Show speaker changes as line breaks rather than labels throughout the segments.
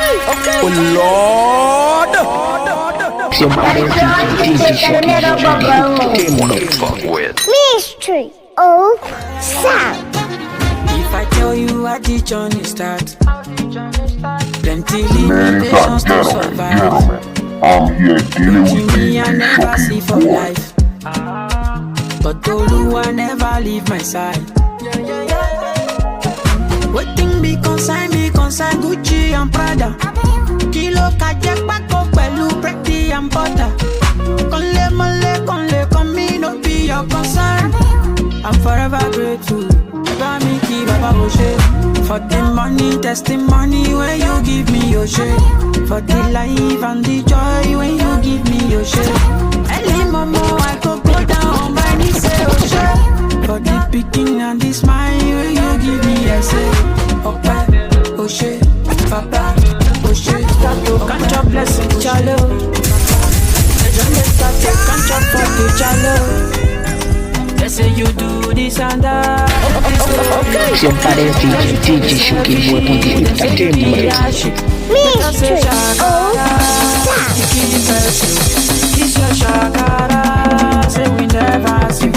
Oh Lord.
Mystery of sound.
If I tell you how the journey starts, plenty limitations to survive.
I'm here dealing with
Me I never see for life, but Oluwa never leave my side. Waiting be consign Gucci and Prada. Kilo kajek bako pẹ̀lú pretty and butter. Konle mole kon me no be your concern. I'm forever grateful. Baba me keep Baba Oshe. For the money, testimony when you give me your share. For the life and the joy when you give me your share. Early momo I go down on my knees say Oshe. For the picking and the smile when you give me a say. Opa, Oshe, Papa, Oshe. Can't your blessing, Chalo. The journey started, can't your for the Chalo. They say you do this and that.
Siempre es DJ Shuki Boy on the entertainment.
Mystery of sound.
Kiss your shakara, say we never see.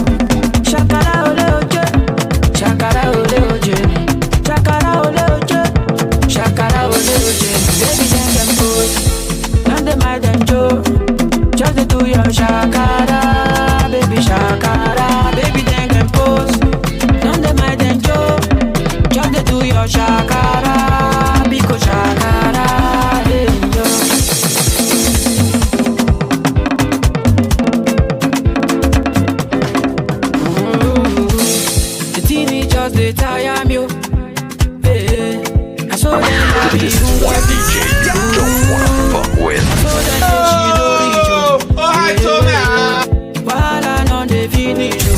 Shakara ole oje, shakara ole oje, shakara ole oje, shakara ole oje. Baby them boys, none them my them Joe. Just do your shakara, baby shakara. Baby them pose, none them my them Joe. Just do your shakara, because shakara. They tire me, hey. I saw them happy.
This is one DJ you don't wanna fuck with.
Hi, Tommy.
While I know they finish you.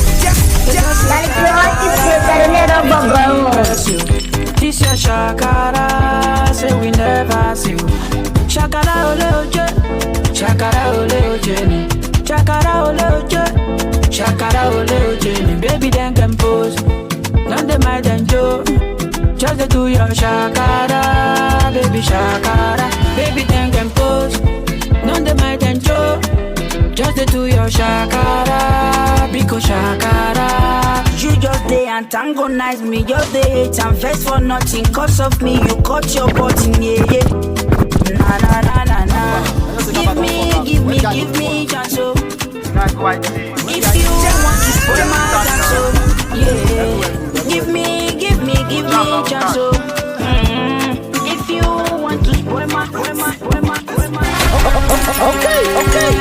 This your shakara, say we never see you. Shakara ole oje, shakara ole oje, shakara ole oje, shakara ole oje. Baby then compose. None them my than Joe. Just to do your shakara, baby shakara. Baby then compose. None them my than Joe. Just to do your shakara, because shakara.
You just dey antagonize me, just dey hate and vex for nothing. Cause of me, you cut your button, yeah, yeah. Na na na na na. Give me chance, oh. If you want to spoil my dance, oh, yeah. Give me chance, oh. If you want to spoil my.
Okay.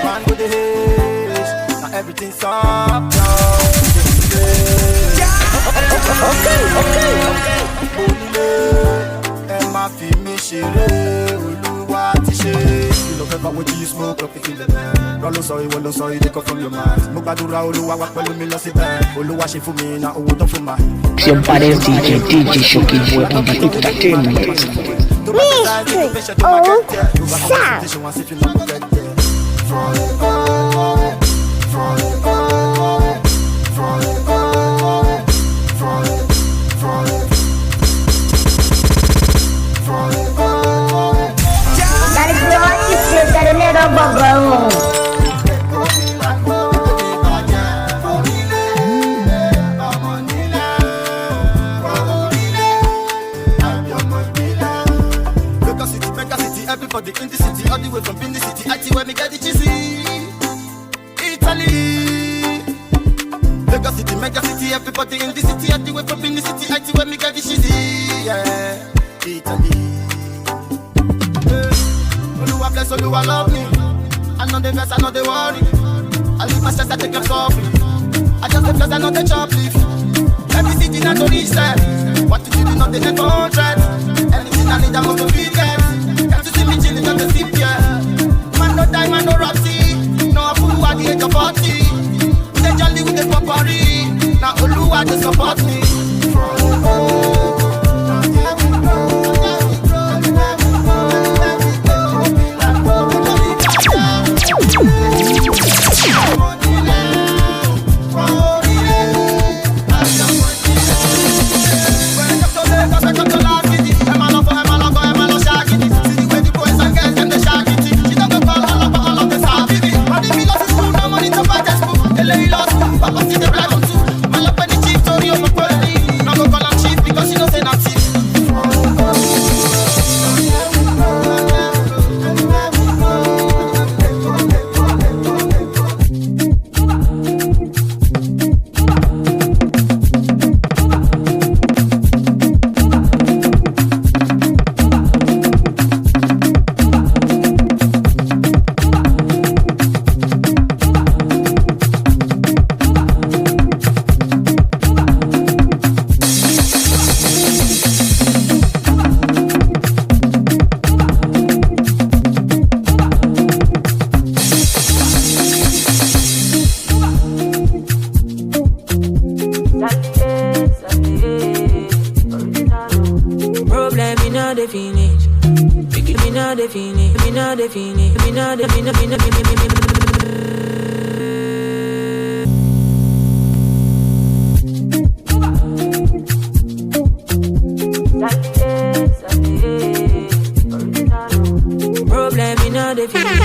Man with the haze, now everything's up now.
Okay.
Ẹ má fi mí ṣeré, Olúwa ti ṣe. You love ever when you smoke up in the bed. Run low sorry, well low sorry, they come from your mind. Mo gbàdúrà Olúwa wá pẹ̀lú mi lọ síbẹ̀. Olúwa ṣe fún mi na owó tó fún ma.
Siempre es DJ Shuki Boy on the entertainment.
Mystery of sound.
Everybody in the city, all the way from in the city, I see where me get the cheesy. Italy, Lagos City, mega city, everybody in the city, all the way from in the city, I see where me get the cheesy. Yeah, Italy. Oluwa bless, Oluwa love me. I know the best, I know the worry. I leave my stress, I take a coffee. I just the plus, I know the chop leaf. Every city not to reach there. What you do, not the contract. Anything I need, I must to feed them. Got to see me chilling on the sip, yeah. Man no die, man no Roxy. No fool at the age of 40. They jolly with the potpourri. Now Oluwa just support me. When I come to Lagos, I come to Lagos. I'm a lover, I'm a shaggy.
finish. Me know the finish. Me know the finish. Me know the problem, me know the finish.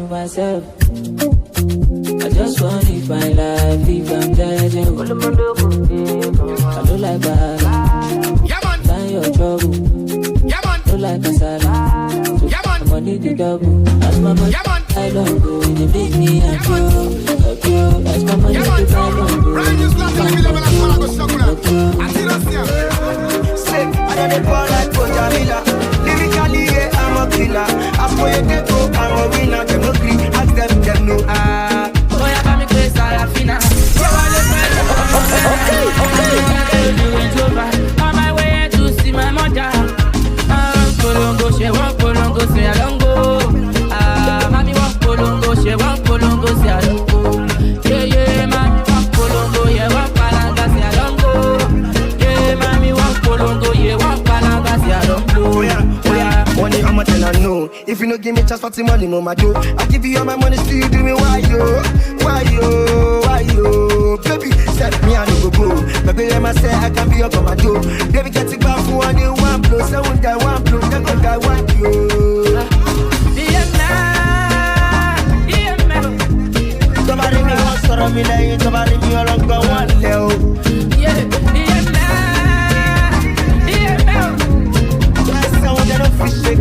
Myself. I just want to live my life, if I'm dead, I don't like bad. Find your trouble. Don't like a salad. So money the double. As my money, I don't go in the big me and you. As my money, I don't go. I don't fall like Jamila. Lyrically, yeah, I'm a killer. As for your ghetto, I'm a winner. Them no green, ask them no ah. Boy, I got me place à la finale. On my way to see my mother. Kolongo, she want Kolongo, say I don't go. Mommy want Kolongo, she want Kolongo, say I don't go. Yeah, mommy want Kolongo, yeah, want Palanga, say I don't go. Yeah, mommy want Kolongo, yeah, want Palanga, say I don't go. Money, I'm a tell I know. If you no give me chance for the money, mama do. I give you all my money, still you do me why yo? Baby, set me I no go. Baby, let me say I can be your commando. Baby, get it back for one, you one blow. So one die one blow, then go die one yo. Somebody me want sorrow me like somebody me along go one level.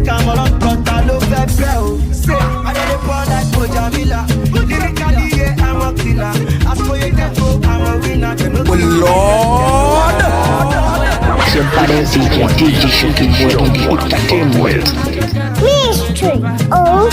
Come along, but I love that girl. Say, I let it pour like Jamila. Lyrically, yeah, I'm a killer. As for your ghetto, I'm a winner.
Lord! Somebody DJ Shoki Boy in the entertainment.
Mystery of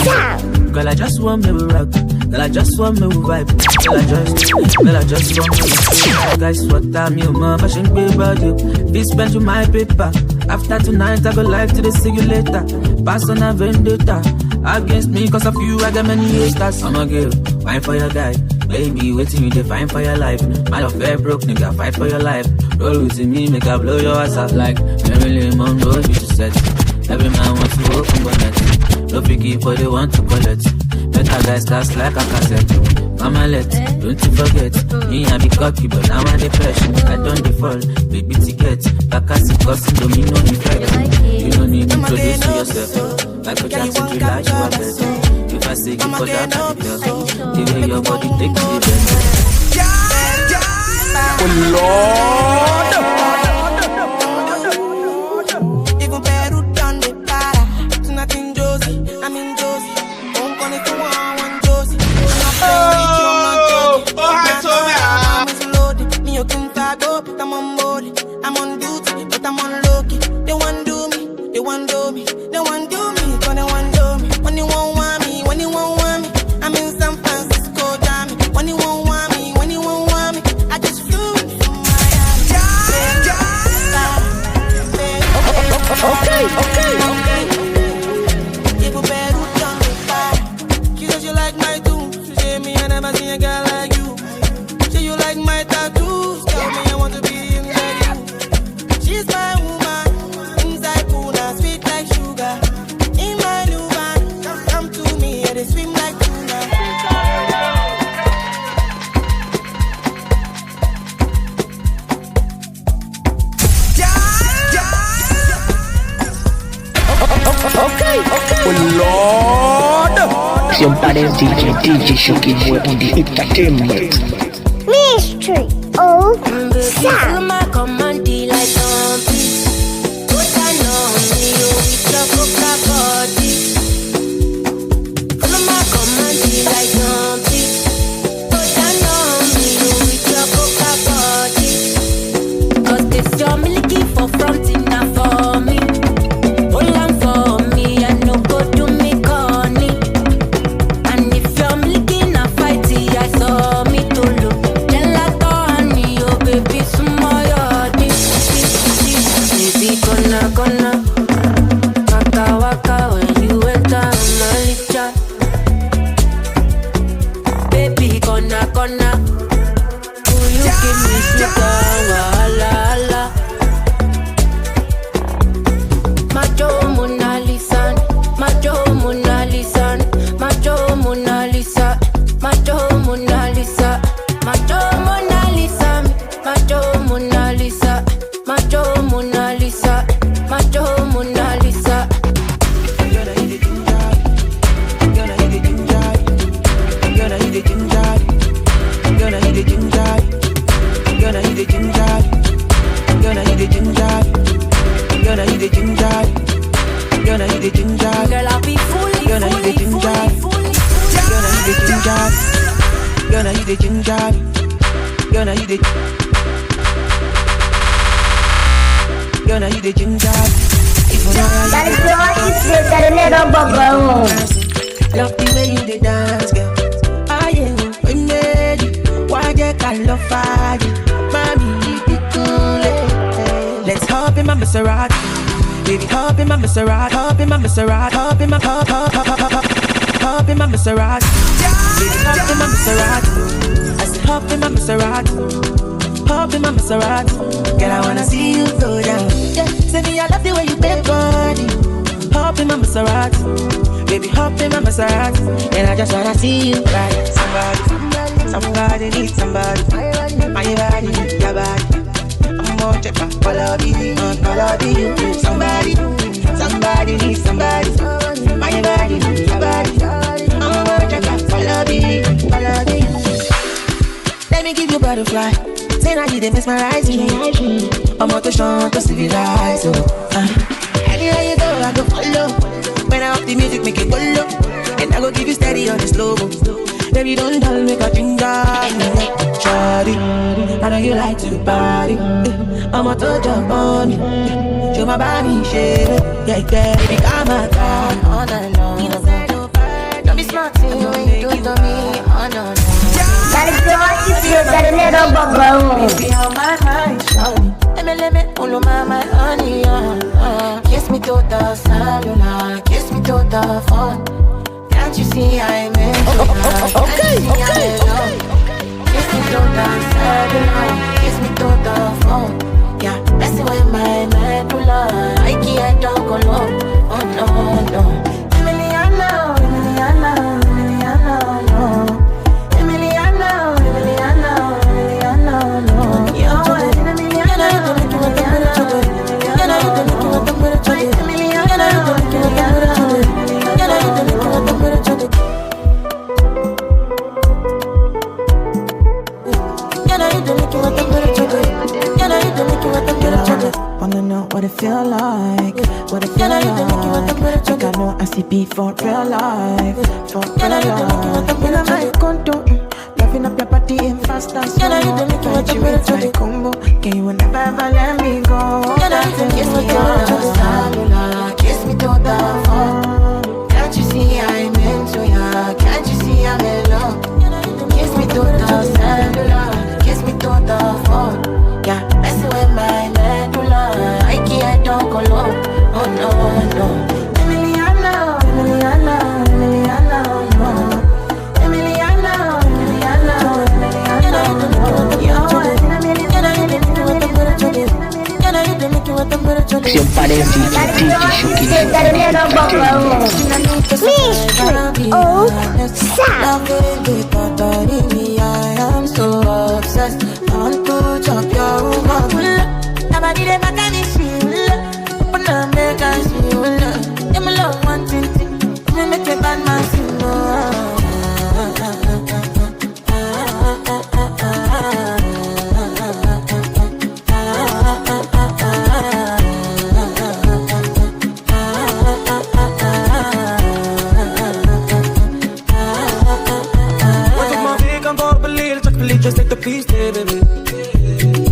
sound.
Girl, I just want me to rock. Girl, I just want me to vibe. Girl, I just want me to guys, what time you mom? I shouldn't be about you. Please spend you my paper. After tonight, I go live to see you later. Pass on a vendetta against me, cause of you, I got many haters. I'm a girl, fine for your guy. Baby, waiting you to find for your life. My love fair broke, nigga, fight for your life. Roll with me, make I blow your ass out like Marilyn Monroe, you just said. Every man wants to open bonnet. No picky, but they want to collect. Better guys starts like a cassette. Mama let, don't you forget. Me I be cocky, but now I'm depression. I don't default, baby ticket. Back as it costs, don't mean no effect. You don't need to introduce to yourself. Like a Jackson, you like you are better. If I say you for that, I'll be there. The way your body takes me there.
Oh Lord!
I'm on duty, but I'm on low-key. They want do me, they want do me, they want do me, but they want do me. When you won't want me, when you won't want me, I'm in San Francisco, Jammy. When you won't want me, when you won't want me, I just flew in from Miami. Okay. People better done me fire. She says you like my tune. She say me I never seen a girl like you. Say you like my tattoos. Tell me I want to be. She's my woman, inside Puna, sweet like sugar. In my new van, come to me and they swim like tuna.
Okay. Oh Lord! Somebody DJ Shoki Boy in the entertainment.
Mystery of sound.
My command like put on me with your
ginger. Girl, now you the ginger. Girl, now you the. Girl, now you the ginger.
Dale flow, dale little bubble.
Love the way you the dance, girl. Ah yeah, we made it. Why you can't love fire? Mommy, you be cool. Let's hop in my Maserati. Baby, hop in my Maserati. Hop in my Maserati. Hop in my hop in my Maserati. Baby, hop in my Maserati. I said hop in my Maserati. Hop in my Maserati. Girl, I wanna see you go down. Yeah, say me I love the way you bend body. Hop in my Maserati. Baby, hop in my Maserati. And I just wanna see you ride. Somebody needs somebody. My body needs your body. I'm more check up, follow you. Somebody needs somebody. My body needs your body. I'm more check up, follow you. Let me give you butterfly. Say now you dey mesmerize me. I'm out to show to civilize. Anywhere you go, I go follow. When I up the music, make it go low. And I go give you steady on the slow mo. Baby, don't dull, make a ginger. Shawty, I know you like to party. I'm out to jump on you. Show my body shape. Yeah, baby, come on.
All night long. Don't be smart when you do to me. Oh no, no.
Dale flow, dale little bubble.
Baby, on my mind, shawty. Let me pull my honey, kiss me to the cellular, kiss me to the phone. Can't you see I'm in okay. Kiss me to the cellular, kiss me to the phone. Yeah, messing with my medulla, I can't talk alone. Oh no, no. Emiliano, no. Emiliano, no.
Wanna know what it feel like? What it feel like? Like I know I see beat for real life. For real life. When I'm at condo, loving up your body in fast dance. You with my combo, can you never ever let me go?
Kiss me to the cellular, kiss me to the phone. Can't you see I'm into ya? Can't you see I'm in love? Kiss me to the cellular, kiss me to the phone. Yeah, messing with my medulla, I can't talk alone. Oh no, no. Emiliano, no. Emiliano,
Siempre DJ Shuki.
Dale little bubble. Mystery. Oh, sound.
I am so obsessed. I want to chop your woman. Nobody dey make me feel. Open up, make us feel. I'm alone, one thing. Me make a bad man feel.
Just take the piece, baby.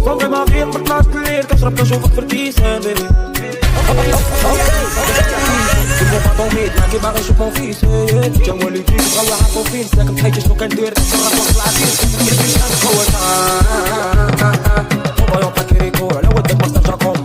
Kom bij me weer, maar naast de leer. Ik schrap je zo wat vertiezen, baby. Ik ben van ton meet, maak je maar eens op mijn vies. Tiens, moi, les filles, vrouwen haar voor vies. Zeg een tijdje, zo kan deur, dat ze maar van slaat is. Ik ben niet aan het gooien. Kom bij op, pak je record. Nou, wat ik maar staan, kom.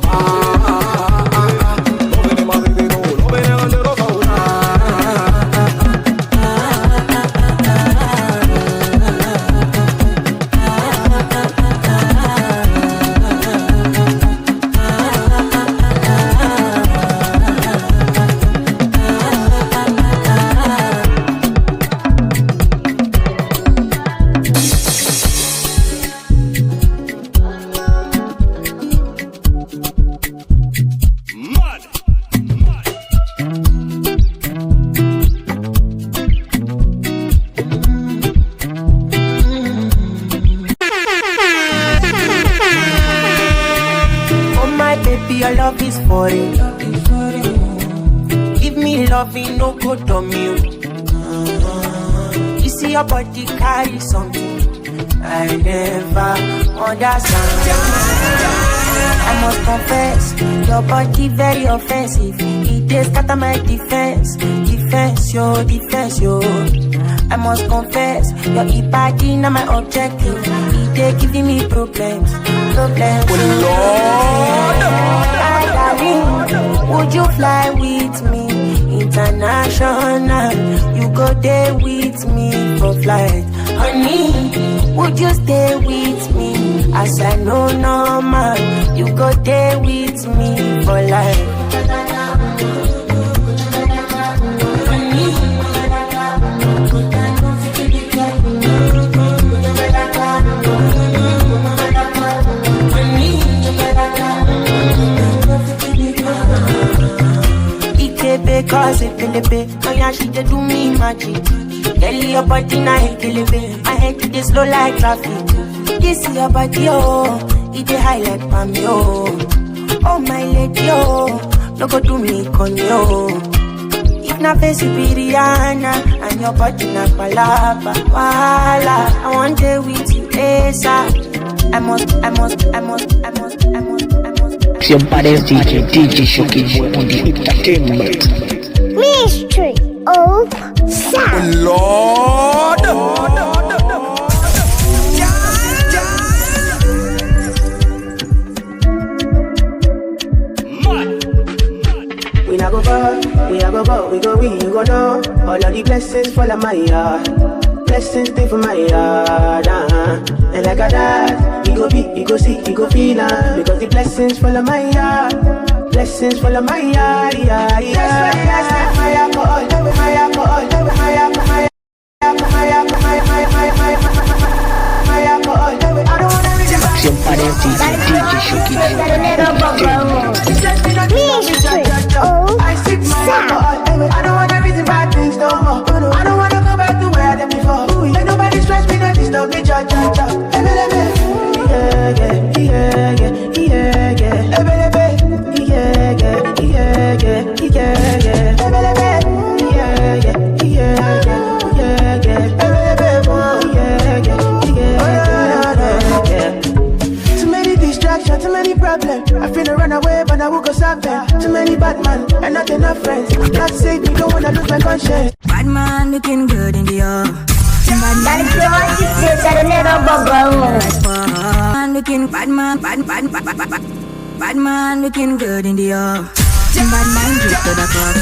Your love is for it. Give me loving, no good on you. You see, your body carry something I never understand. I must confess, your body very offensive. It is scatter my defense, yo. I must confess, your body not my objective. It is giving me problems. Would you fly with me international? You go there with me for flight, honey. Would you stay with me as I know normal? You go there with me for life. Because it be, oh yeah, she just do me magic. Girl, your body na hate it, I hate it slow like traffic. This your body, oh, it a high like palm, oh. Oh my lady, oh, no go do me con yo. If na face be Rihanna, and your body na palapa, wala. I want to with you, ASAP. I must.
Siempre es DJ Shoki Boy on the entertainment.
Mystery of Sound.
Lord.
We not go far, we go win, you go know. All of the blessings fall on my yard. Blessings stay for my yard, And like a dad, you go be, you go see, you go feel, because the blessings fall on my yard. Blessings fall on my yard, yeah. That's why my alcohol, my alcohol, my alcohol.
Siempre es DJ Shoki Boy on the entertainment.
Mystery of Sound.
I don't wanna reason bad things no more. I don't wanna go back to where I did before. Ain't nobody stress me, no disturb me, cha. Too many distractions, too many problems. I feel to run away, but I will go solve them. Too many bad men and not enough friends. God save me, don't wanna lose my conscience.
Bad man looking good in the air. Bad man looking bad man looking good in the air. Bad man drip to the cup.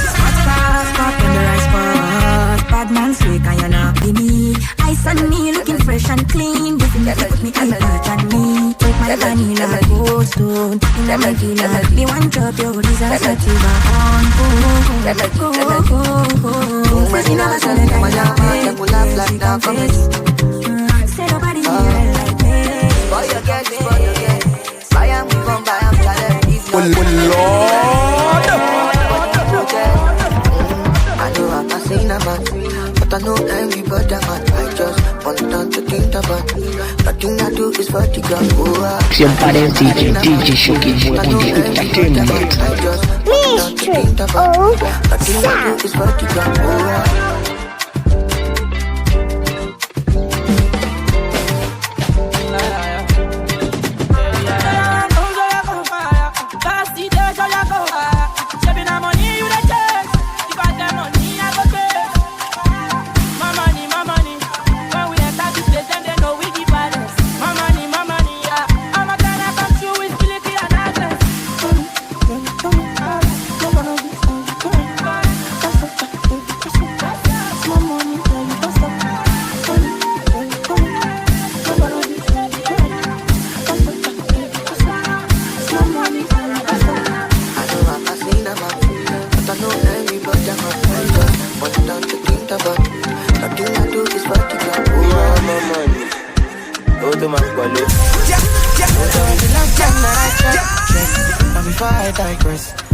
Pop on the rice pot. Bad man slick and you're not be me. Ice on me looking fresh and clean. This is put me eye touch on me. Take my vanilla gold stone. In a my villa, me one drop your disaster to the on. Go. You know what's on the kind of face. Say nobody's here like this.
Boy, you get. Buy am, we gon' buy am,
Lord.
I know I'm a sinner, man, but I know everybody, man. I just want them to think about me. Nothing I do is for the gun.
Siempre es DJ Shoki Boy on the entertainment.
Mystery of Sound.
Is for the gun.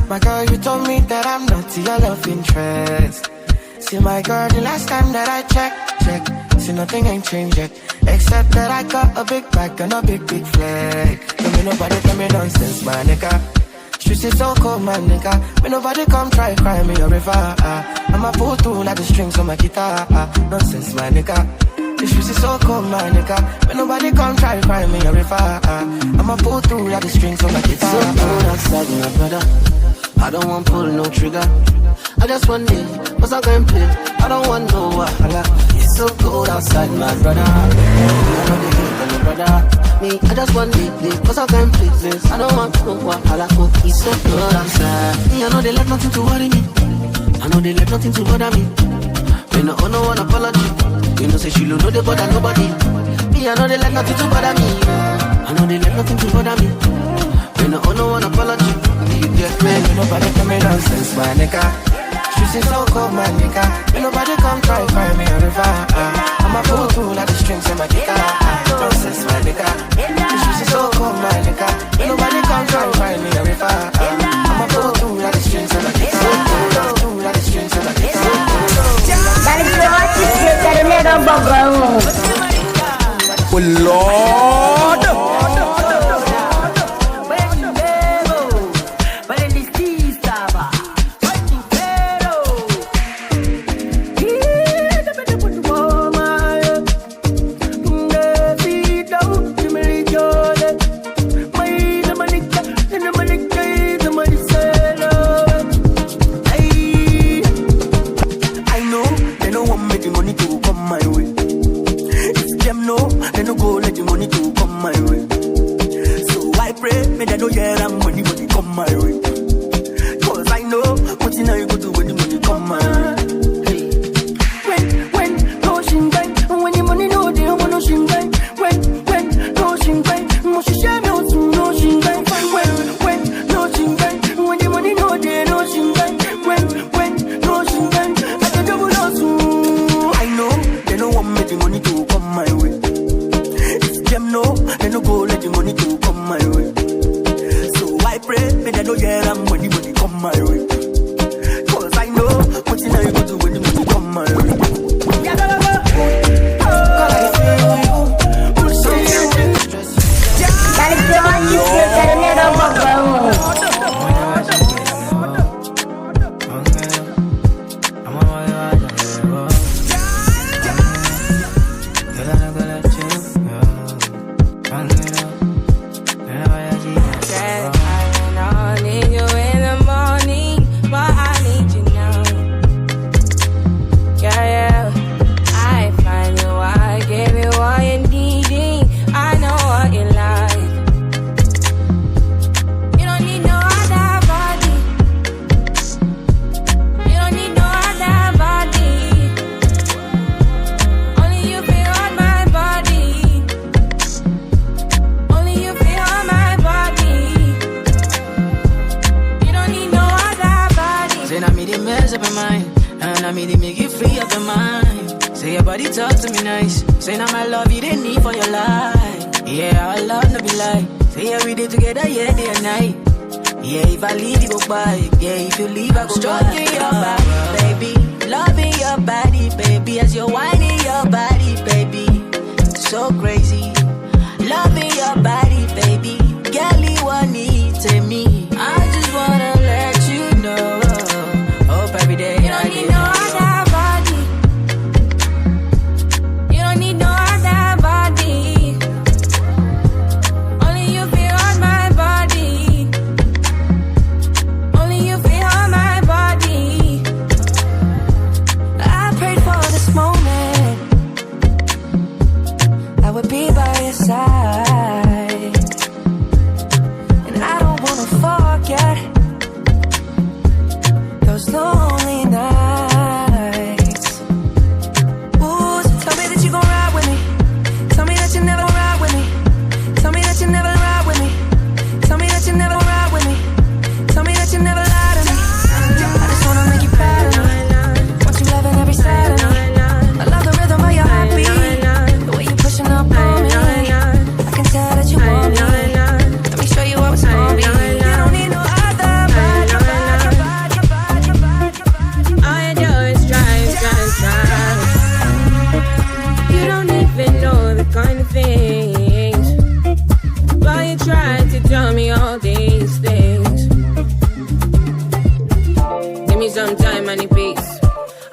My girl, you told me that I'm not your love interest. See my girl, the last time that I checked, see nothing ain't changed yet, except that I got a big bag and a big flag. Don't me nobody tell me nonsense, my nigga. Streets is so cold, my nigga. Me nobody come try cry me a river. I'ma pull through like the strings on my guitar. Nonsense, my nigga.
The streets is so cold, my nigga. When nobody come try to find me a river, I'ma pull through like the strings on my guitar. So cold outside, my brother. I don't want pull no trigger. I just want it, what's I gonna play? I don't want no wahala. It's so cold outside, my brother. I know the hate on the brother. Me, I just want it, cause I can't play this. I don't want no wahala. Oh, it's so cold outside. Me, I know they let nothing to worry me. I know they let nothing to bother me. Me no owe no one apology. You know say she don't know they bother nobody. Me, I know they let nothing to bother me. I know they let nothing to bother me. Me no owe no one apology. You get me? Ain't nobody coming nonsense, my nigga. Streets is so cold, my nigga. Ain't nobody come try find me a river. I'ma pull through like the strings in my guitar. Nonsense, my nigga. Streets is so cold, my nigga. Ain't nobody come try find me a river. I'ma pull through like the strings in my guitar. Through like the strings in my guitar.
Dale pirote que termina bogão.
Oh Lord.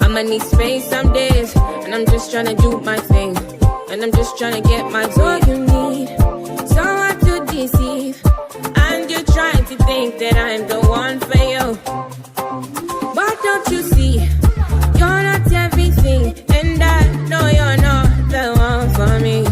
I'ma need space some days. and I'm just trying to do my thing, and I'm just trying to get my way. You need someone to deceive, and you're trying to think that I'm the one for you. But don't you see, you're not everything, and I know you're not the one for me.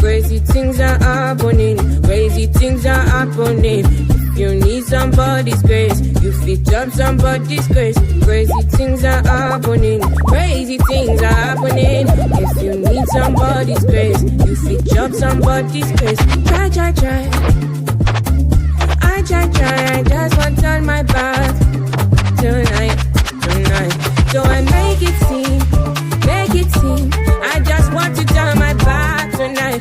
Crazy things are happening, crazy things are happening. If you need somebody's grace, you fit jump somebody's grace. Crazy things are happening, crazy things are happening. If you need somebody's grace, you fit jump somebody's grace. Try. I just want to turn my back tonight. So I make it seem, I just want to turn my back tonight.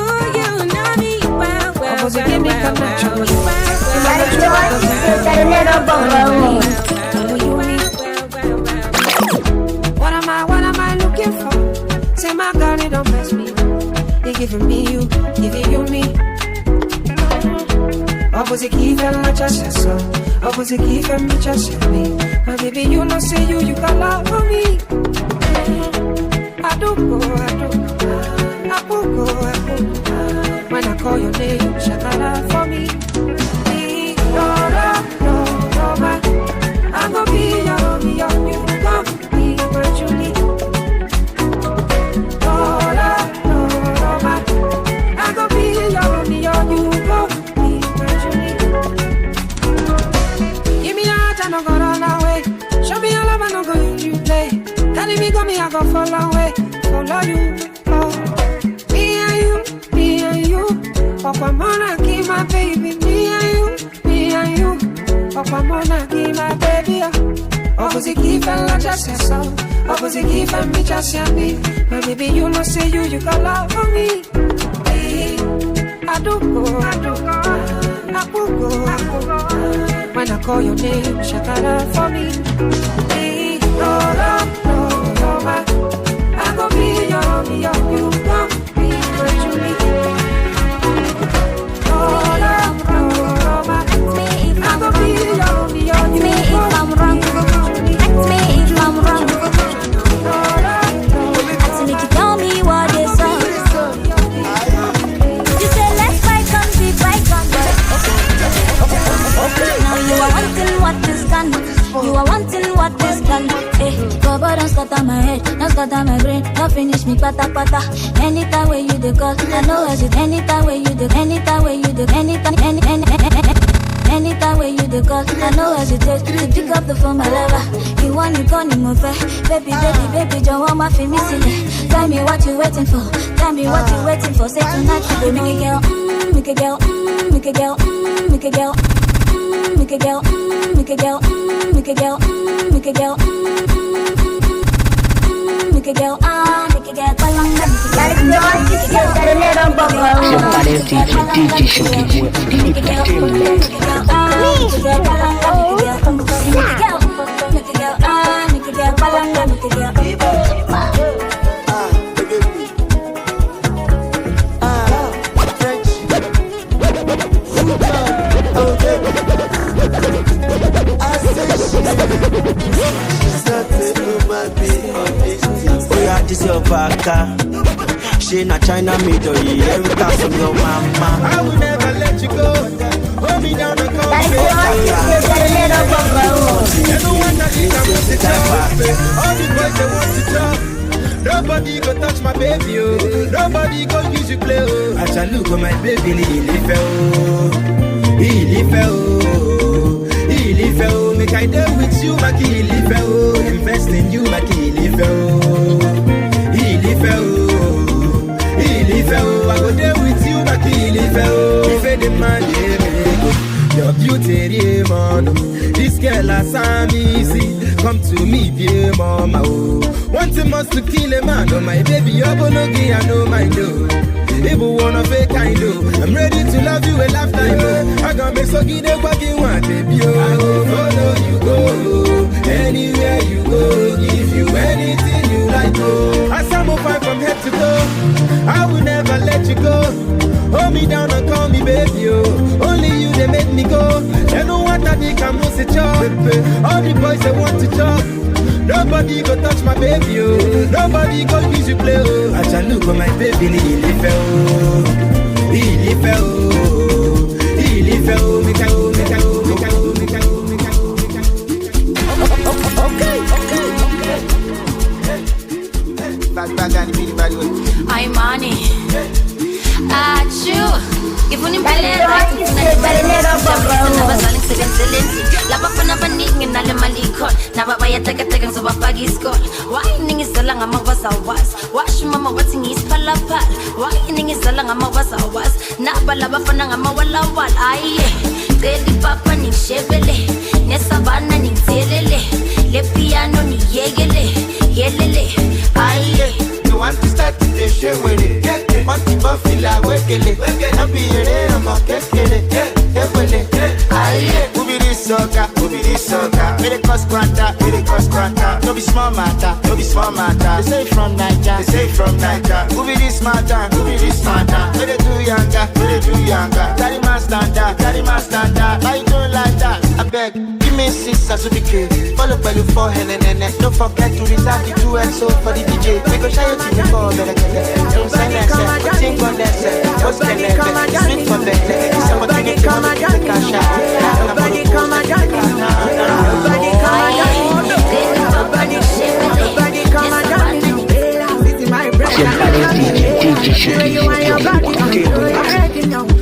Oh, you know me well.
What am I looking for? Say my girl, it don't mess me. They giving me you, giving you me. Opposite key and my chest, so opposite key and me chest me. My baby, you know say you can love for me. I do go. When I call your name, shakara for me. No, man. I'm gonna be your you gon' be my Julie. No, man. I'm gonna be your you gon' be my Julie. Give me a heart, I no go run away. Show me your love, I no go use you play. Telling me go me, I go follow you. Oh, me and you. Papa Mona, give my baby. Me and you. Papa Mona, give my baby. Opposite keep and la just so. Opposite keep and me just me. My baby, you know say you got love for me. I do go. When I call your name, shakara for me. No, man. I go be your you gon' be my Julie. No, man. I go be your you gon' be my Julie.
Ask me if I'm wrong. Ask me to tell me what is up. You say let's fight on the bike on the. Now you are wanting what is done. You are wanting what is done. But don't start on my head, don't start on my brain. Don't finish me pata. Anytime where you the call, I know as it. Anytime where you the, anytime where you the, anytime where you the call, I know as it is. To pick up the phone, my lover. You want you gone in my face. Baby, don't want my feel missing. Tell me what you waiting for. Tell me what you waiting for. Say tonight you go make a girl, make a girl. Make a girl, make a girl, make a girl, make a girl, make a girl, make a girl, make a girl,
Somebody DJ Shuki
This your vodka. She na China middle, every time from your mama.
I will never let you go. Hold me down and call me. Everyone that you can want to talk. All the boys they want to talk. Nobody go touch my baby, oh. Nobody go use you play, oh. I shall look at my baby, he fell. Make I deal with you, my kill fell. Invest in you, my kill fell. He fell. I go there with you, my kill fell. If the man, your beauty, man. This girl has some easy. Come to me, dear mama. One thing must to kill a man. Oh, my baby, you're gonna get, I know my no. Even wanna fake I know. I'm ready to love you a lifetime. I got me so good at what you want, baby. I go follow you, go anywhere you go. Give you anything you like, go. I am fine from head to toe. I will never let you go. Hold me down and call me baby. Only you they make me go. They know what I think I'm a chop. All the boys they want to chop. Nobody go touch my baby, oh. Nobody go use you play, oh. I shall look on my baby, he fell, he fell, make a go, make a go, make a go, make a go, make a go, make a go. Okay. Bad and really bad way.
I'm money. Achoo. If you need to la papa na baning na le malikon na baba ya teka teka so bafaki iskol why ningizala ngamawaza was wash mama wathi ngisiphalaphala why ningizala ngamawaza was nabala bafana ngamawala wala aye celi papa nishebele nesabana nithelele le piano niyekele yelele aye
you want to start to share with it want to bafila wekele na biere na makekele aye ubi this soca me cause quanta no be small matter they say from Niger ubi this matter me they do younger carry my standard I don't like that I beg give me 6 as we be follow belly for and don't forget to reserve the 2XO for the DJ we go show you to the call better don't send us think on that what's the next sweet for them somebody come and cash out nobody come and nobody come and
DJ Shuki,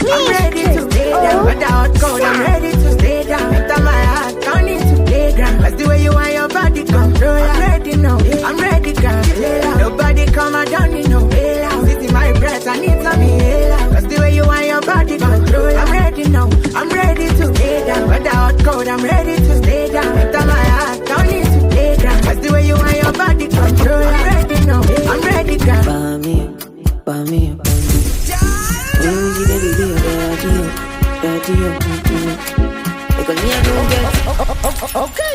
I'm ready to stay down without code. I'm ready to stay down. Enter my heart, turn into playground. That's the way you want your body control. I'm ready now, I'm ready, girl. Nobody come and down in no way. This is my breath, I need some inhaler. That's the way you want your body control. I'm ready now, I'm ready to stay down without code. I'm ready to stay down. Enter my heart, turn into playground. That's the way you want your body control. I'm ready now, I'm ready, girl.
Pa mí. Baby, because me I don't get. Okay.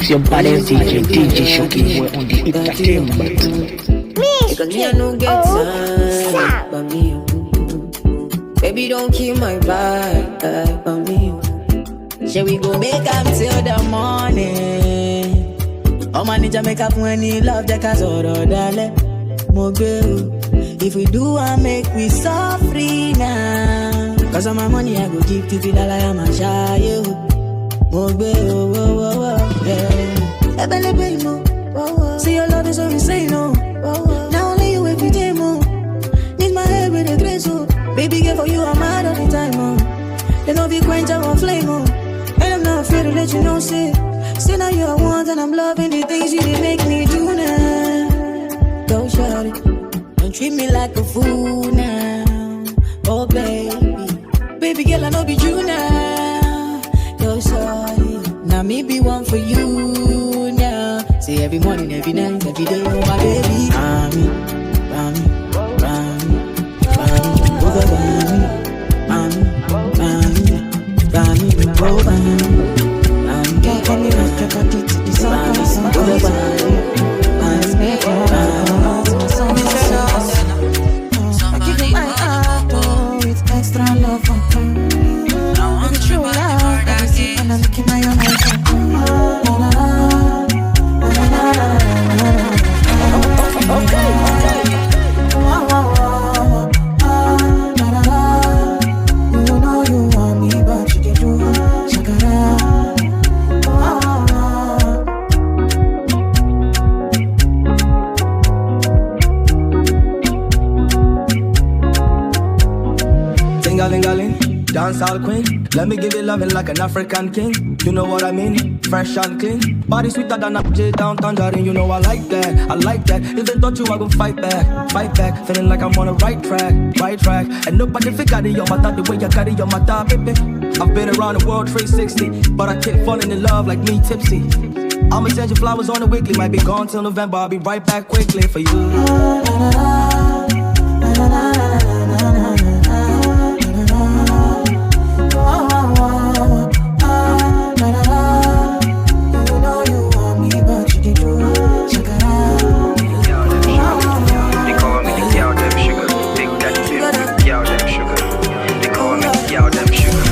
Somebody DJ Shuki on the entertainment.
Because me I don't get time. Pa mí. Baby, don't kill my vibe. Pa mí. Shall we go make up till the morning? Oh man, need to make up when you love the casoro, dale. If we do, I make we so free now. Cause of my money, I go give to feel like I am a shy. See your love is so insane, no. Now only you every day, mo. Need my head with a grace, oh. Baby, girl, for you, I'm mad all the time, oh. They know if you quench, I won't flame, oh. And I'm not afraid to let you know, say now you're one and I'm loving the things you did make me do now. Go shut it. Don't treat me like a fool now. Oh baby girl, I know be you now. Go shut it. Now me be one for you now. Say every morning, every night, every day, oh my baby. Mommy, oh mommy. Call me like a cat, it's so I give you my heart, oh, it's extra love from her. With the true love, I see, and I'm looking my own You know you want me, but you can do shakara.
Dancehall queen, let me give you loving like an African king. You know what I mean? Fresh and clean, body sweeter than a J down tangerine. You know I like that. If they touch you, I go fight back. Feeling like I'm on a right track. And nobody fi carry your matter the way you carry your matter, baby. I've been around the world 360, but I keep falling in love like me tipsy. I'ma send you flowers on the weekly, might be gone till November. I'll be right back quickly for you.
Y'all them sugar.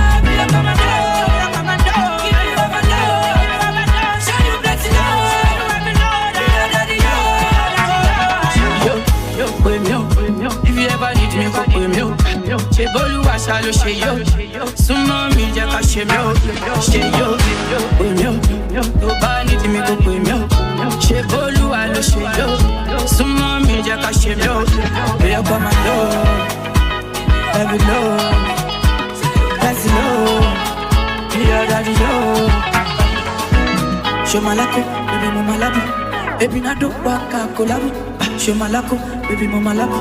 ṣá ló ṣe yó. Súnmọ́ mi jẹ́ ká ṣe mí ó. Ṣe yó, pè mí ó. Tó bá nídìí mi kò pè mí ó. Ṣé bólúwa ló ṣe yó. Súnmọ́ mi jẹ́ ká ṣe mí ó. Bóyá kọ́ máa lọ. Let me know. Let's know. Be your daddy, yo. Show malako, baby mama labu. Baby na do waka kolabu. Show malako, baby mama labu.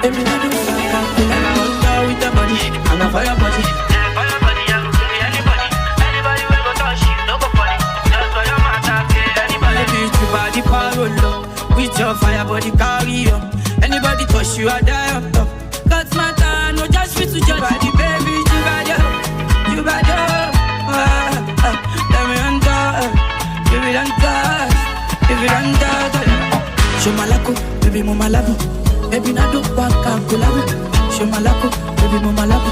Baby na do waka kolabu. And I want to with the body, and I fire body. Fire body, I go kill anybody. Anybody will go touch you, no go funny. That's why I'm attacking anybody. Beat you body parolo. With your fire body carry on. Anybody touch you, I die up top. That's my time, no just fit to judge. Body baby, you bad yo. You bad yo. Let me enter. Give it and touch, give it and touch. Show malako, baby mama labu. Baby na do waka kolabu. Show malako, baby mama labu.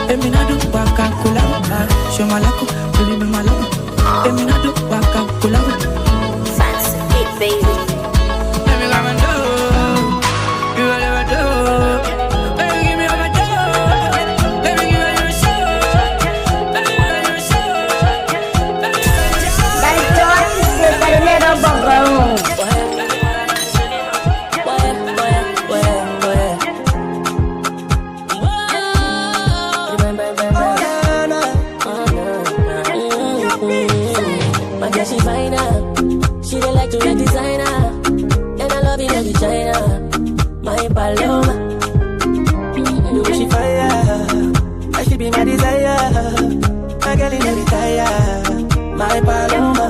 Baby na do waka kolabu. Show malako, baby mama labu. Baby na do waka kolabu.
Fancy it, baby.
Let me come and do. You will never do. Baby, give me all my dough. Let me give you a show. Let me give you a show.
Dale George, se terminó bobão.
My girl, she fine up. She dey like to wear designer, and I love it every China. My Paloma,
the way she fire, I should be my desire. My girl in every tire, my Paloma.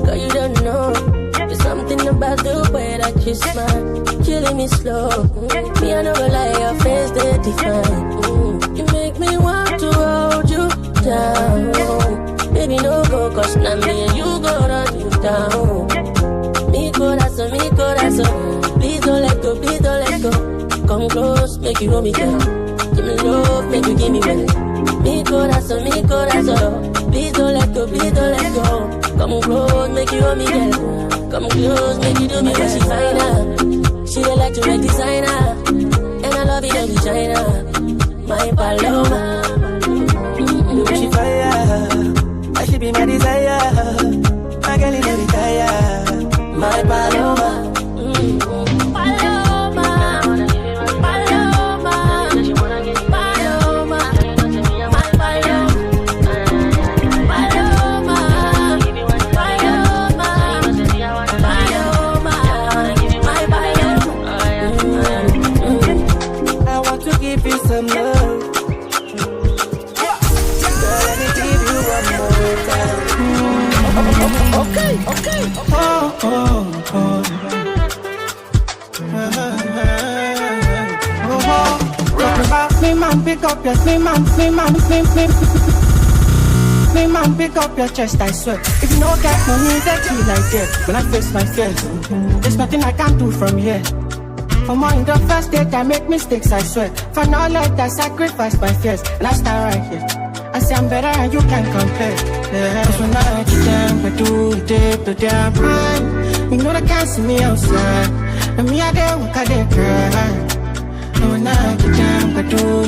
Girl, you don't know, there's something about the way that you smile, killing me slow. Me, I never lie, your face they define. You make me want to hold you down. Baby, no go, cause now me and you go run you down. Mi corazón, please don't let go, please don't let go. Come close, make you hold me down. Give me love, make you give me well. Mi corazón, please don't let go, please don't let go. Come close, make you hold me down. Come close, make you do me well. She fine up, she dey like to wear designer, and I love it every China. My Paloma,
the way she fire, I should be my desire. My girl in every tire, my Paloma. I want to give you some love. Girl, let me give you one more time. Okay.
Talk about me man, pick up your me man, pick up your chest, I swear. If you don't get no need, that you like that. When I face my fears, there's nothing I can do from here. For more in the first date, I make mistakes, I swear. For knowledge, I sacrifice my fears, and I stand right here. I say I'm better and you can't compare. Yeah. Cause when I get down, I do the damn right. You know they can't see me outside. And me, I dare walk, I dare cry. And when I get down, I do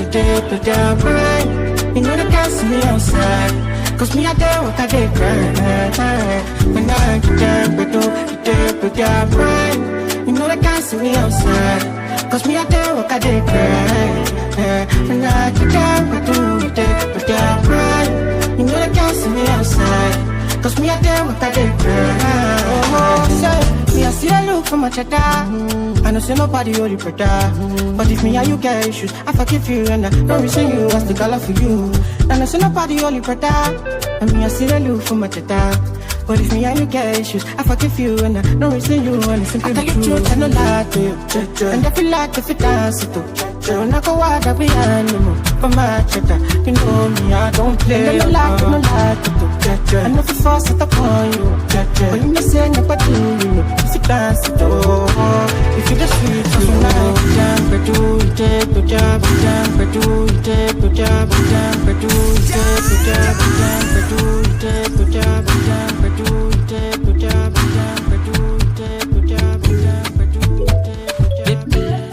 the damn right. You know they can't see me outside. Cause me, I dare walk, I dare cry. When I get down, I do the damn right. You know they can't see me outside. Cause me, I dare walk, I dare cry. When I get down, I do the damn right. You know they can't see me outside. Cause me, I dare walk, I dare cry. Oh, say, me, I see the look from my cheddar. I know say nobody hold you brother. But if me and you get issues, I forgive you and I don't resent you. What's the color for you? I know say nobody hold you brother. And me, I see the look from my cheddar. But if me and you get issues, I forgive you and I don't resent you. And it's simply the truth, I don't lie to you. And I feel like if it dance it too. When I go out, I be animal. For my cheddar, you know me, I don't play. And I don't lie to you. I know if you force it upon you. But you may say nobody, you know. If you dance it too. If you just sweet, so now you jump, I do, you take the job, you jump, I do, you take the job, you jump, I do, you take the job, you jump, I do, you take the job, you jump, I do, you take the job, you jump, I do, you take the job, you jump, I do, you take the job.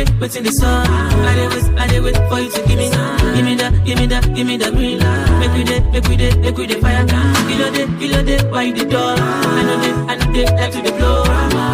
get what's in the sun. I did wait for you to give me the green light. Make we the fire. Kill it, why you the door? I know they like to the floor.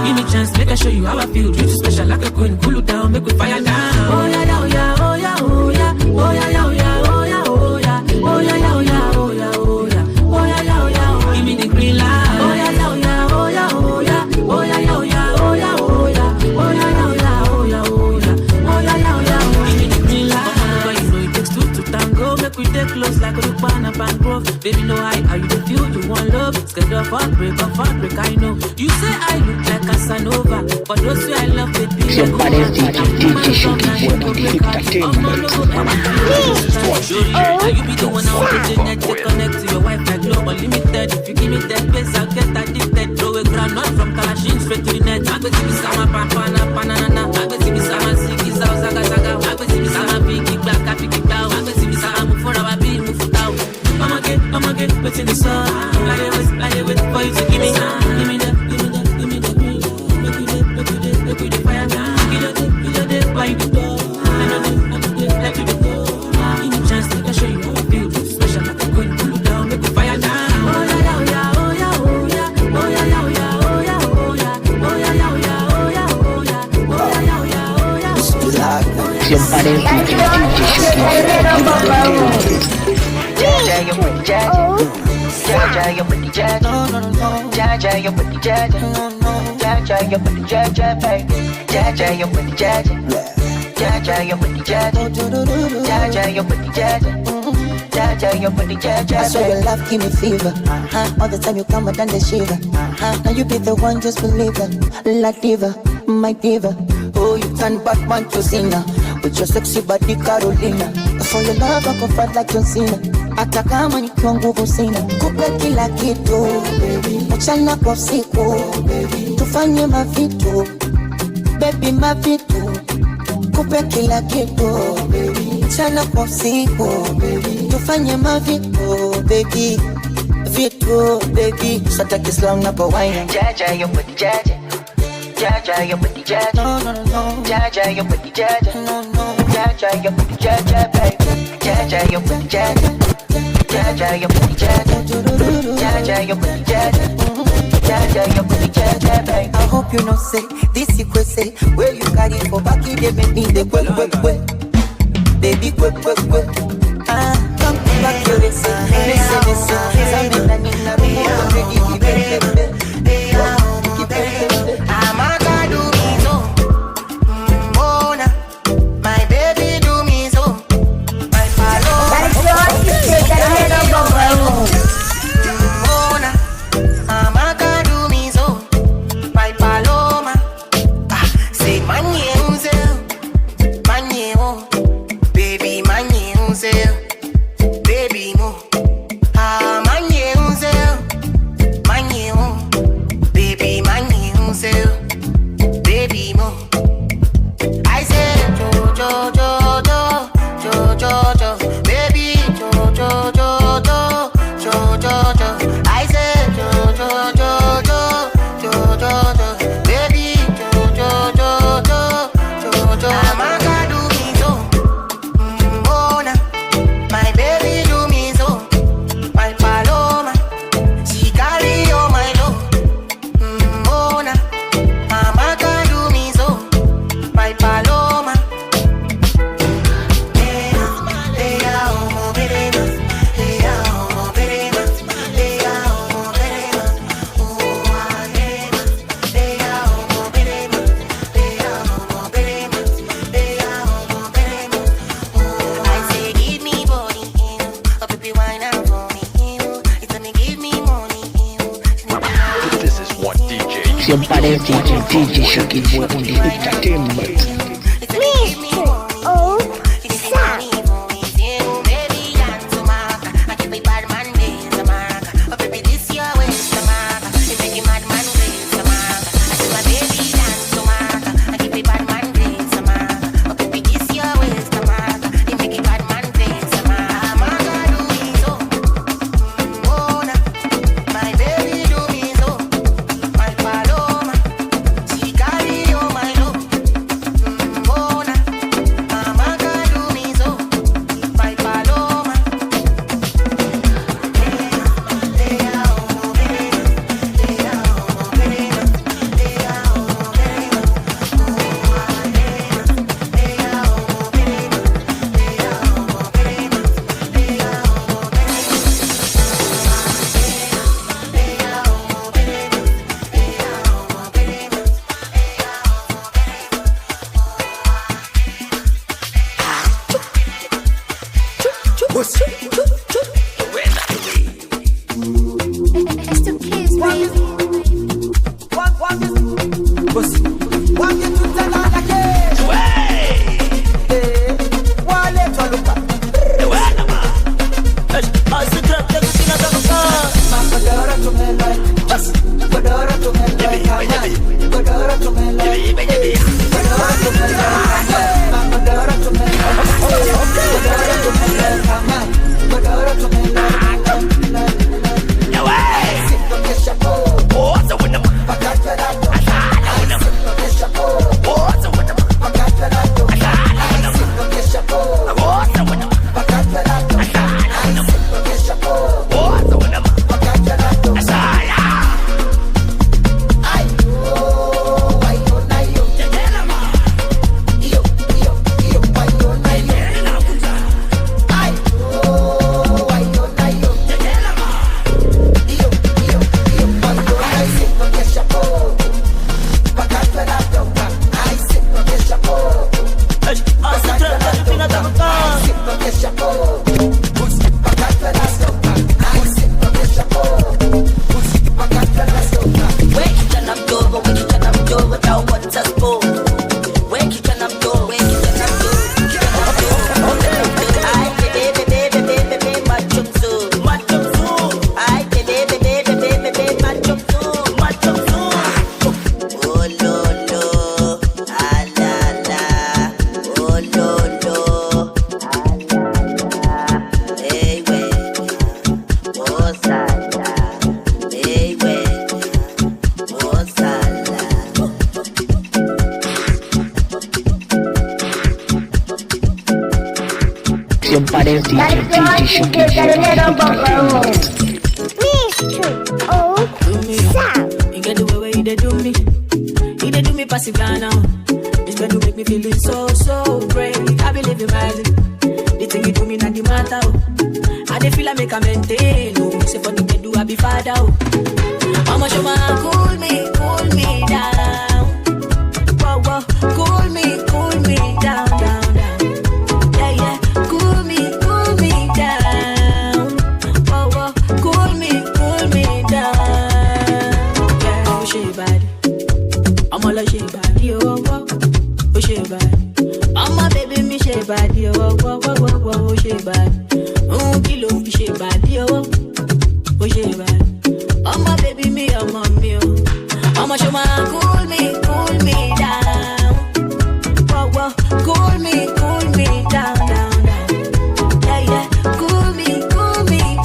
Give me chance, make I show you how I feel. You too special like a queen, cool it down, make we fire down. Oh yeah, oh yeah, oh yeah, oh yeah, oh yeah, oh yeah, oh yeah, oh yeah, oh yeah, oh yeah, oh yeah, oh yeah, oh yeah, oh yeah, give me the green light. Oh yeah, oh yeah, oh yeah, oh yeah, oh yeah, oh yeah, oh yeah, oh yeah, oh yeah, oh yeah, oh yeah, oh yeah, give me the green light. But you know it takes two to tango. Make we take close like a pan up and grove. Baby, know how you the feel, you want love. Scared of heartbreak, I know. You say I look like Casanova, but those who I love, baby.
Somebody DJ Shuki for the entertainment.
You be the one I want to net to connect to your wife like global limited. If you give me that place, I'll get addicted. Throw a granite from Kalashin straight to the net. I go to be sama papana panana. I go to be sama siki zaga zaga. I go to be sama piki black happy down. I go to be sama move for our beat move down. I'ma get what's in the sun. I did wait for you to give me that. Make we the fire down. Kill it, why you the door? I know they like to the door. Give me chance, I can show you how I feel. Special like a queen, cool down, make we fire down. Oh yeah, oh yeah, oh yeah, oh yeah, oh yeah, oh yeah, oh yeah, oh yeah, oh yeah, oh yeah, oh yeah, oh yeah, oh yeah, oh yeah, oh yeah.
Somebody DJ Shuki for the entertainment.
Jaja, your pretty Jaja. Jaja, your pretty Jaja. Jaja, your pretty Jaja. Jaja, your pretty Jaja, baby. Jaja, your pretty Jaja. Jaja, your pretty Jaja. Jaja, your pretty Jaja. Jaja, your pretty Jaja.
I swear your love give me fever. All the time you come and the shiver. Now you be the one, just believe it. La diva, my diva. Oh, you turn Batman to Cena with your sexy body Carolina. For your love I go fight like John Cena. Hata kama nikiwa nguvu sina, kupe kila kitu mchana kwa usiku, tufanye mavitu baby, mavitu kupe kila kitu mchana kwa usiku, tufanye mavitu baby, vitu baby. Sata kislang na pawaina.
Jaja, your pretty Jaja. Jaja, your pretty Jaja. Jaja, your pretty Jaja. Jaja, your pretty Jaja, baby. Jaja, your pretty Jaja. Jaja, your pretty Jaja. Jaja, your pretty Jaja. Jaja, your pretty Jaja, baby.
I hope you know say this you could say where you got it for back in the baby the quick baby quick come back your listen something that need na be ready
Somebody DJ Shuki for the entertainment. Pares DJ Shuki
You get the way they do me. You they do me passive now. It's going to make me feel so great. I believe you, man. The thing you do me not the matter. I dey feel I make a maintain. Oh, say for the bed do I be father. How much you want cool me down. Whoa, cool me down. Yeah, cool me down. Whoa, cool me down. Yeah, oh she bad. I'm all a she bad, yo. Oh she bad. I'm a baby, me she bad, yo. Oh she bad. Kilo fi she bad, yo. Oh she bad. I'm a baby, me a mommy, yo. I'm a show man, cool me down. Whoa, cool me down. Yeah, cool me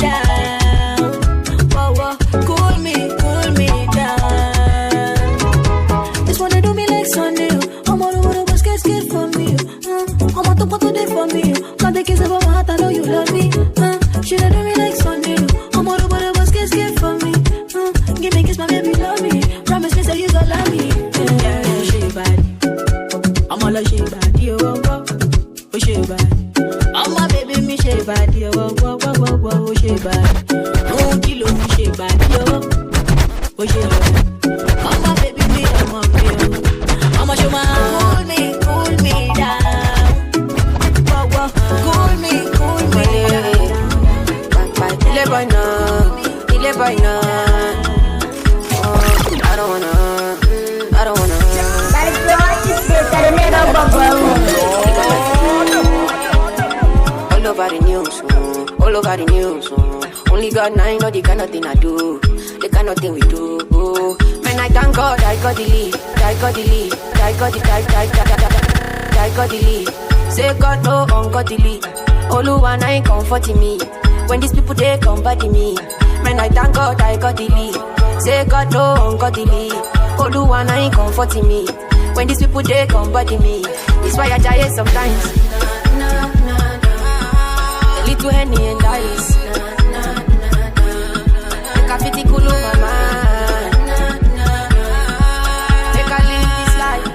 down. Whoa, cool me down. Just wanna do me like Sunday. I'm all over the bus, get for me. I'm on top of the day for me. Can't take kiss about my heart, I know you love me. Should I do me like Sunday? I'm all over the bus, get for me. Give me kiss, my baby, love me. Promise me, say you gon' love me. Yeah, she bad. I'm all a she bad, yo. Oh, she bad. I'm a baby, me she bad, yo. Oh, she bad. Kilo, me she bad, yo. Oh, she bad. I'm a baby, me a mommy, yo. I'm a show man, cool me down. Whoa, cool me down. Il est boy now. I don't wanna. All over the news. Only God now know the kind of thing I do, the kind of thing we do. Man, I thank God I got the lead. Say God no got the lead. Oluwa ain't comforting me. When these people they come body me. Man, I thank God I got the lead. Say God no got the lead. Oluwa ain't comforting me. When these people they come body me. It's why I die sometimes. A little Henny and ice. Make a fitty cool my mind. Make a live this life.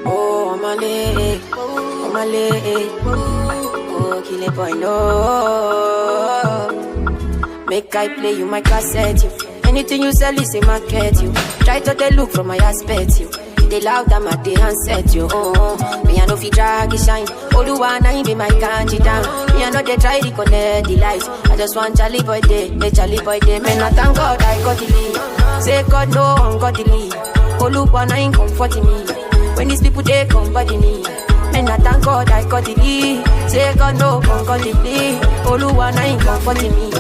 Oh, I'm a late. Oh, kill it boy, no. Make I play you my cassette, you. Anything you sell is a market, you. Try to take look from my aspect, you.
the loud, I'm at the handset, you. Me, I know if you drag it shine. All the one, I be my country down. Me, I know they try to connect the light. I just want Charlie boy day, Charlie boy day. Man, I thank God I got the lead. Say God, no one got the lead. All the one, I ain't comforting me. When these people, they come body me. Man, I thank God I got the lead. Say God, no one got the lead. All the one, I ain't comforting me.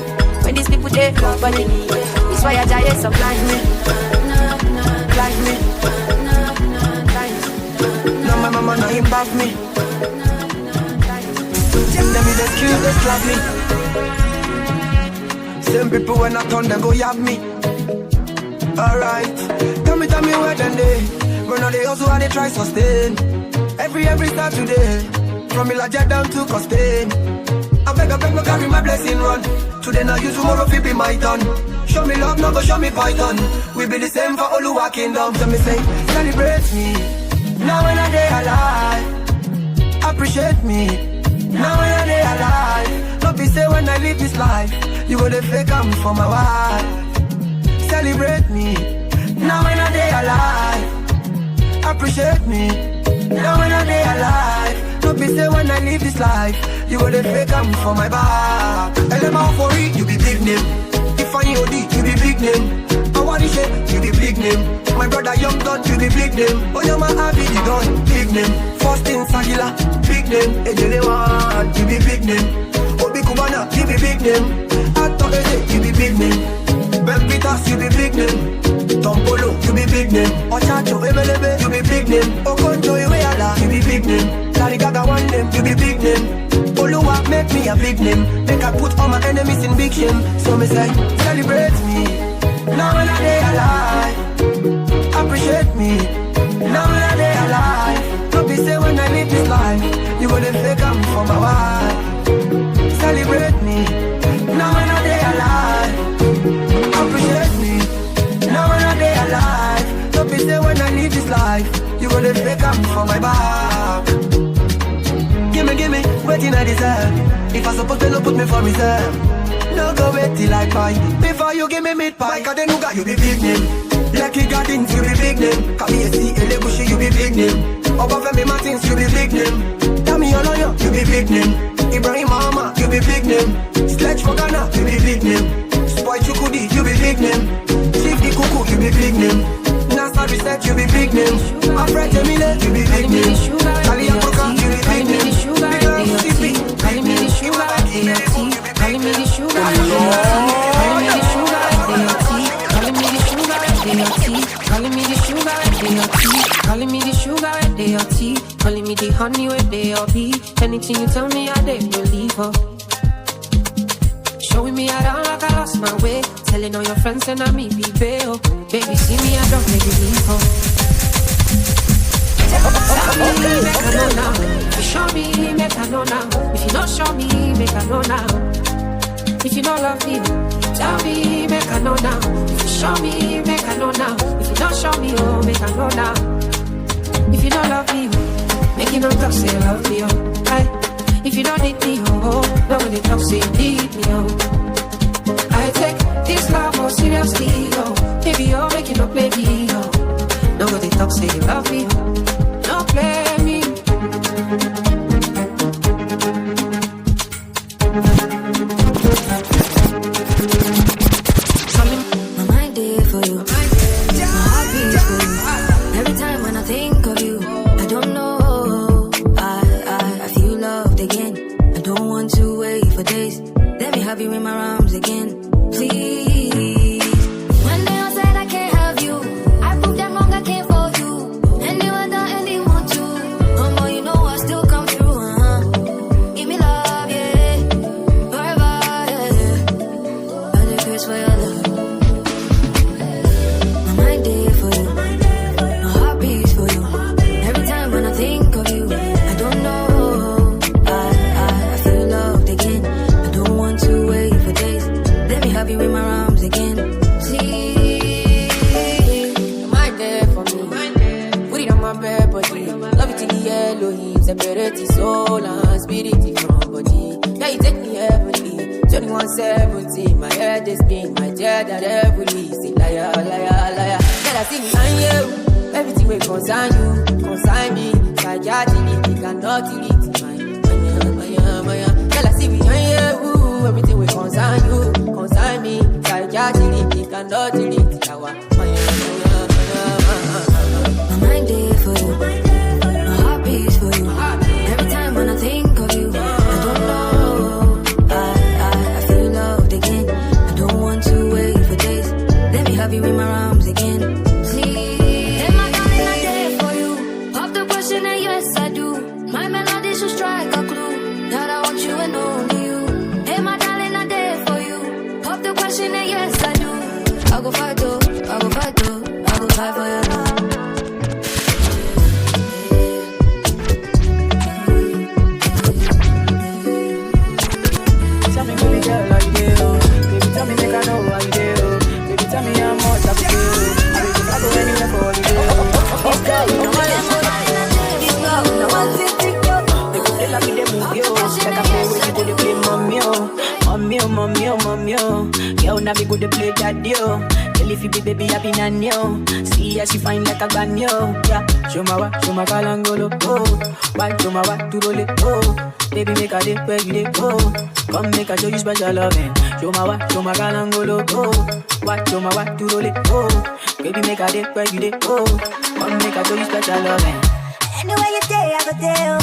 When these people, they come body me. It's why I die, so blind me. Blind me.
Now my mama now him back me. Them me just kill, they slap me. Same people when I turn them go yab me. Alright, tell me where then they. But now they also how they try sustain. Every Saturday, from Ilaja down to Costain. I beg, no carry my blessing run. Today now you, tomorrow fi be my turn. Show me love, no go show me python. We be the same for Oluwa Kingdom. So me say, celebrate me. Now when I day alive, appreciate me. Now when I day alive, don't be say when I live this life, you go to fake I'm for my wife. Celebrate me. Now when I day alive, appreciate me. Now when I day alive, don't be say when I live this life, you go to fake I'm for my back. LMA for it, you be big name. If I OD, you be big name. I want to shit, you be big name. My brother Young Don, you be big name. Oh, you're my happy, you done, big name. First in Sagila, big name. Ejelewan, you be big name. Obi Kubana, you be big name. Ato Eze, you be big name. Ben Peters, you be big name. Tom Polo, you be big name. Ochacho, Ebelebe, you be big name. Okonjo, Iweala, you be big name. Lari Gaga, one name, you be big name. Oluwa, make me a big name. Make I put all my enemies in big shame. So me say, celebrate me. Now when I day alive, appreciate me. Now when I day alive, don't be say when I live this life, you gonna fake I'm for my wife. Celebrate me. Now when I day alive, appreciate me. Now when I day alive, don't be say when I live this life, you gonna fake I'm for my back. Give me, waiting I deserve. If I suppose they don't put me for reserve. No go wait till I buy. Before you give me meat pie, Kadenuga, you be big name. Lucky Gardens, you be big name. Kabiesi, Elegushi, you be big name. Obafemi Martins, you be big name. Dami Oloyo, you be big name. Ibrahim Mahama, you be big name. Sledge for Ghana, you be big name. Spoy Chukudi, you be big name. Chief Ikuku, you be big name. NASA Research, you be big name. Afred Emile, you be big name. Kali Africa, you be big name. Calling me the sugar, calling me the sugar, calling me the sugar, calling me the sugar, calling me the sugar, calling me the sugar, calling me the honey where they all be. Anything you tell me, I dey believe her. Showing me around like I lost my way. Telling all your friends and I me be bail. Baby, see me, I don't make you leave her. Tell me, make I know now. If you show me, make I know now. If you don't show me, make I know now. If you don't love me, tell me, make I know now. If you show me, make I know now. If you don't show me, oh, make I know now. If you don't love me, oh, make you not talk, say love me, oh. Aye. If you don't need me, oh, nobody talk, say you need me, oh. I take this love more seriously, oh. Baby, oh, make you not play me, oh. Nobody talk, say you love me, oh. Don't play me.
My mind there for you. My heart beats for you. Every time when I think of you, I don't know. I feel loved again. I don't want to wait for days. Let me have you in my arms again, please. When they all said I can't have you, I proved them wrong. I can't for you. And you and I want to. Oh, you know I still come through. Give me love, yeah. Forever, yeah. I just wish for your love. My mind there for you. My heart beats for you. Every time when I think of you, I don't know. I feel loved again. I don't want to wait for days. Let me have you in my arms again, please.
Your mind there for me. Put it on my bed, body. Love it in the yellow heat. Separate the soul and spirit from body. Yeah, you take me heavenly. 2170, my head is spin, my jet that heavily. Say liar, liar, liar. Then I sing and you. Everything will concern you, concern me. Sajati, cannot delete my. Girl, I see we on you. Everything will concern you, concern me. Sajati, cannot delete our.
My mind there for you, my heart beats for you. Every time when I think of you, I don't know. I feel loved again. I don't want to wait for days. Let me have you in my arms again. Please, hey my darling, I'm there for you. Pop the question and yes I do. My melody should strike a clue that I want you and only you. Hey my darling, I'm there for you. Pop the question and yes I do. I go fight though, I go fight though, I go fight for you.
Yo, now we go to play that yo. Tell if you be baby happy nan yo. See how she fine like a gun yo. Yeah, show my kalangolo. Oh, why show my what to roll it. Oh, baby make a day where you dey. Oh, come make a show you special loving. Show my kalangolo. Oh, why show my what to roll it. Oh, baby make a day where you dey. Oh, come make a show you special loving.
Anywhere you day, I go there.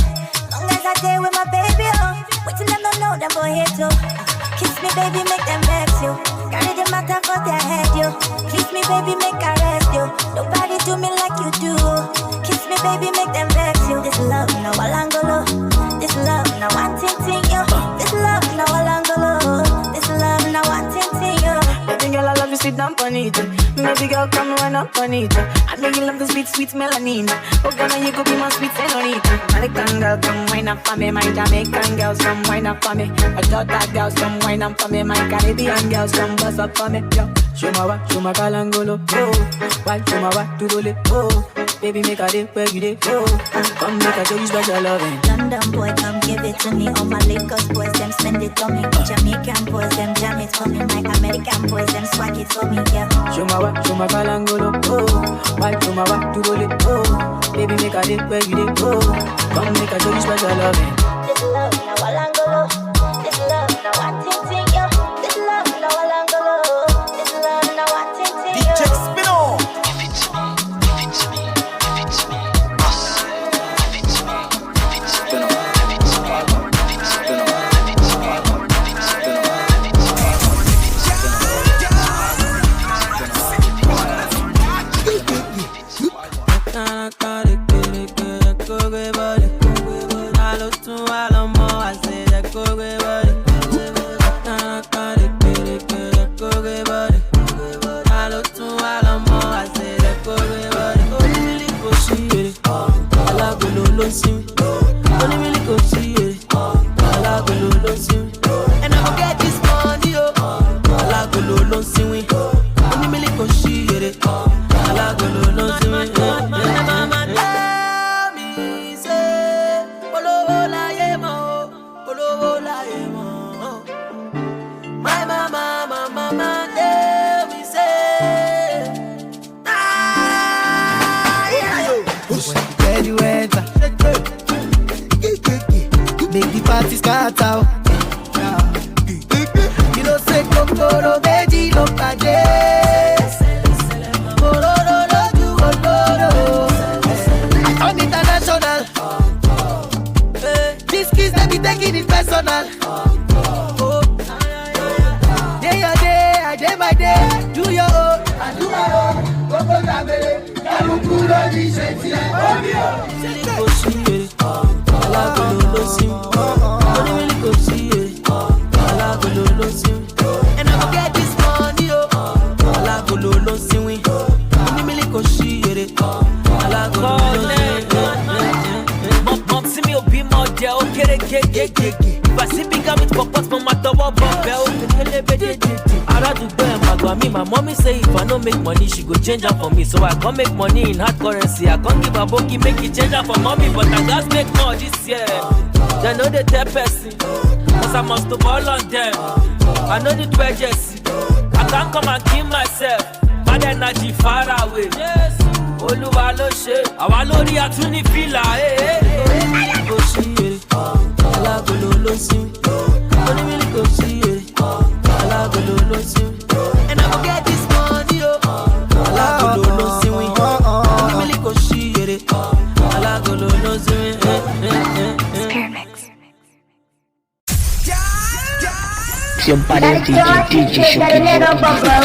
Long as I stay with my baby, oh. Wait till them don't know them boy here too. Kiss me, baby, make them vex you. Carry the matter for their head, you. Kiss me, baby, make I rest you. Nobody do me like you do. Kiss me, baby, make them vex you. This love, no alangolo. This love, no one ting yo. This love, no alangolo. This love, no one ting yo.
Baby girl, I love you, sit down on it. Baby girl, come run up on it. I know you love the sweet, sweet melanin. Oh, girl, you could be my sweet senorita. American girl, come wine up for me. My Jamaican girls, come wine up for me. I thought that girls, come wine up for me. My Caribbean girls, come bust up for me. Yo, show my kalangolo. Oh, why show my what to roll it. Oh, baby, make a day where you dey. Oh, come make a show you special loving.
London boy, come give it to me. All my Lagos boys, them spend it on me. Jamaican boys, them jam it for me. My American boys, them swag it for me. Yeah.
Show my kalangolo. Oh, why show my what to roll it. Oh, baby, make a day where you dey. Oh, come make a show you special loving.
This love, no alangolo. This love, no one ting yo. This love, no alangolo. This love, no one ting yo.
DJ Spino.
Make the party start out. You know say kokoro veggie no pade. Kororo do oloro. I'm international. These kids they be taking it personal. Day your day, I day my day. Do your own, I do my own. Koko tabele, kalukuro di sheti. Obio.
And I go get this money,
My mommy say if I don't make money, she go change her for me. So I can't make money in hard currency. I can't give a bookie, make it change her for mommy. But I just make more this year. They know the tell person, cause I must ball on them. I know the treasures. I can't come and kill myself. Bad energy far away. Yes. Oh Olúwa ló ṣe, àwa lórí àtúní fìlà,
Kò sí èrè, alágolo ló sí. Onímìlì kò sí èrè, alágolo ló sí. And I go get this money, alágolo ló sí wí. Onímìlì kò sí èrè, alágolo ló sí wí.
Siempre es DJ Shoki.